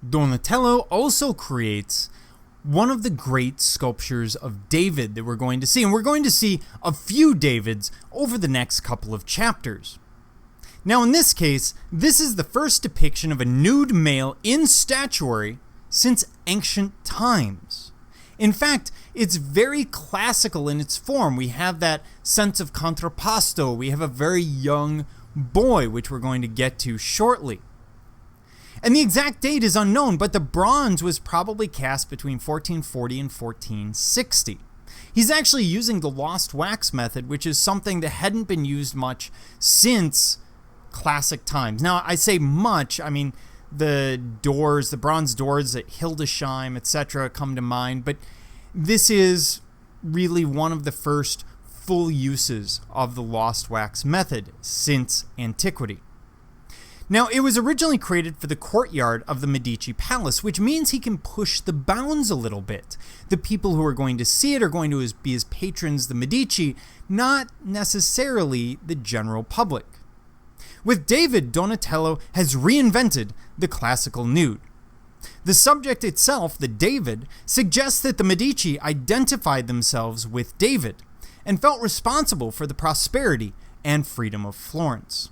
Donatello also creates one of the great sculptures of David that we're going to see. And we're going to see a few Davids over the next couple of chapters. Now, in this case, this is the first depiction of a nude male in statuary since ancient times. In fact, it's very classical in its form. We have that sense of contrapposto. We have a very young boy, which we're going to get to shortly. And the exact date is unknown, but the bronze was probably cast between 1440 and 1460. He's actually using the lost wax method, which is something that hadn't been used much since classic times. Now, I say much, I mean, the doors, the bronze doors at Hildesheim, etc. come to mind, but this is really one of the first full uses of the lost wax method since antiquity. Now, it was originally created for the courtyard of the Medici Palace, which means he can push the bounds a little bit. The people who are going to see it are going to be his patrons, the Medici, not necessarily the general public. With David, Donatello has reinvented the classical nude. The subject itself, the David, suggests that the Medici identified themselves with David and felt responsible for the prosperity and freedom of Florence.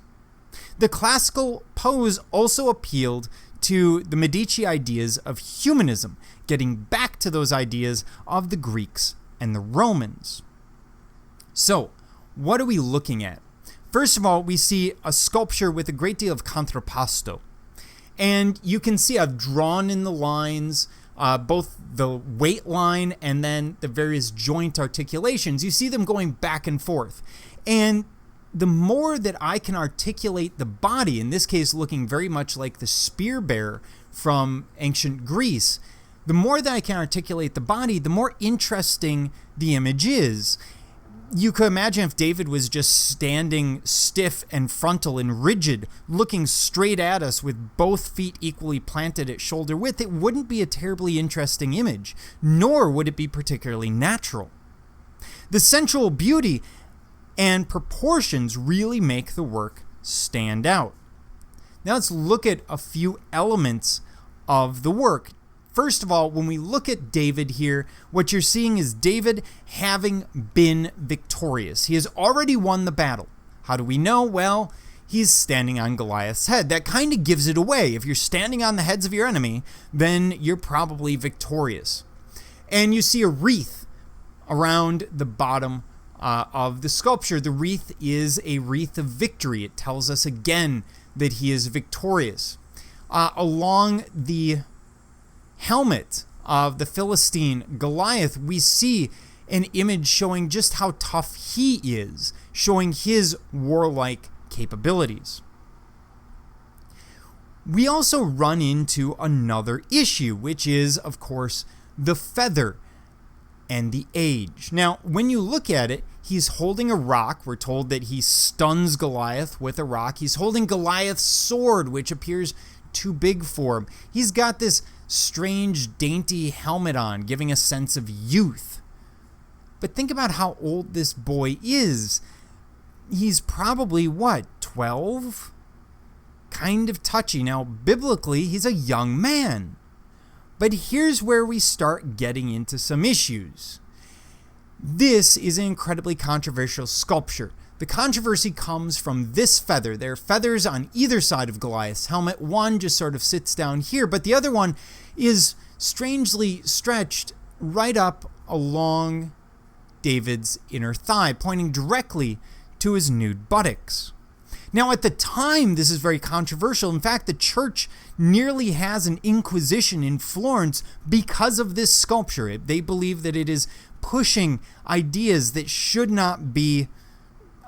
The classical pose also appealed to the Medici ideas of humanism, getting back to those ideas of the Greeks and the Romans. So, what are we looking at? First of all, we see a sculpture with a great deal of contrapposto. And you can see I've drawn in the lines, both the weight line and then the various joint articulations. You see them going back and forth. And the more that I can articulate the body, in this case looking very much like the spear bearer from ancient Greece, the more that I can articulate the body, the more interesting the image is. You could imagine if David was just standing stiff and frontal and rigid, looking straight at us with both feet equally planted at shoulder width, it wouldn't be a terribly interesting image, nor would it be particularly natural. The sensual beauty and proportions really make the work stand out. Now let's look at a few elements of the work. First of all, when we look at David here, what you're seeing is David having been victorious. He has already won the battle. How do we know? Well, he's standing on Goliath's head. That kind of gives it away. If you're standing on the heads of your enemy, then you're probably victorious. And you see a wreath around the bottom of the sculpture. The wreath is a wreath of victory. It tells us again that he is victorious. Along the helmet of the Philistine Goliath, we see an image showing just how tough he is, showing his warlike capabilities. We also run into another issue, which is, of course, the feather and the age. Now, when you look at it, he's holding a rock. We're told that he stuns Goliath with a rock. He's holding Goliath's sword, which appears too big for him. He's got this strange, dainty helmet on, giving a sense of youth. But think about how old this boy is. He's probably, 12? Kind of touchy. Now, biblically, he's a young man. But here's where we start getting into some issues. This is an incredibly controversial sculpture. The controversy comes from this feather. There are feathers on either side of Goliath's helmet. One just sort of sits down here, but the other one is strangely stretched right up along David's inner thigh, pointing directly to his nude buttocks. Now, at the time, this is very controversial. In fact, the church nearly has an inquisition in Florence because of this sculpture. They believe that it is pushing ideas that should not be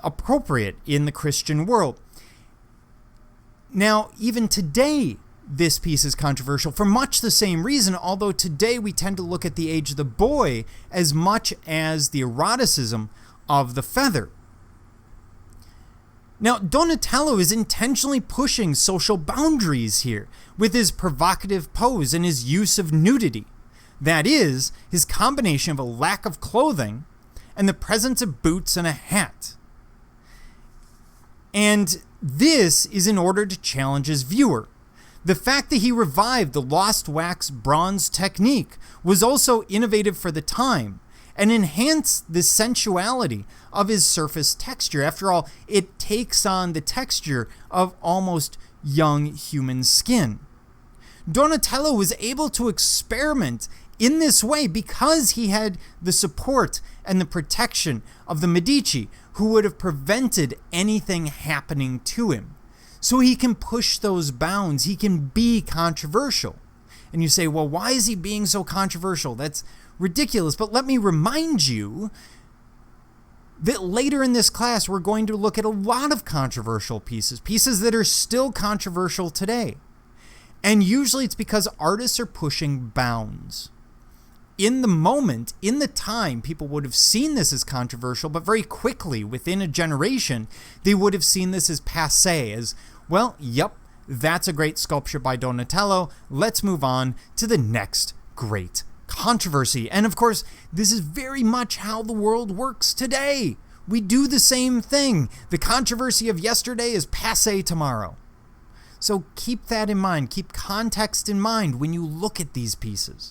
appropriate in the Christian world. Now, even today, this piece is controversial for much the same reason, although today we tend to look at the age of the boy as much as the eroticism of the feather. Now, Donatello is intentionally pushing social boundaries here with his provocative pose and his use of nudity. That is, his combination of a lack of clothing and the presence of boots and a hat. And this is in order to challenge his viewer. The fact that he revived the lost wax bronze technique was also innovative for the time and enhanced the sensuality of his surface texture. After all, it takes on the texture of almost young human skin. Donatello was able to experiment in this way because he had the support and the protection of the Medici, who would have prevented anything happening to him. So he can push those bounds. He can be controversial. And you say, well, why is he being so controversial? That's ridiculous. But let me remind you that later in this class, we're going to look at a lot of controversial pieces that are still controversial today. And usually it's because artists are pushing bounds. In the moment, in the time, people would have seen this as controversial, but very quickly, within a generation, they would have seen this as passé, as, well, yep, that's a great sculpture by Donatello. Let's move on to the next great controversy. And of course, this is very much how the world works today. We do the same thing. The controversy of yesterday is passé tomorrow. So keep that in mind. Keep context in mind when you look at these pieces.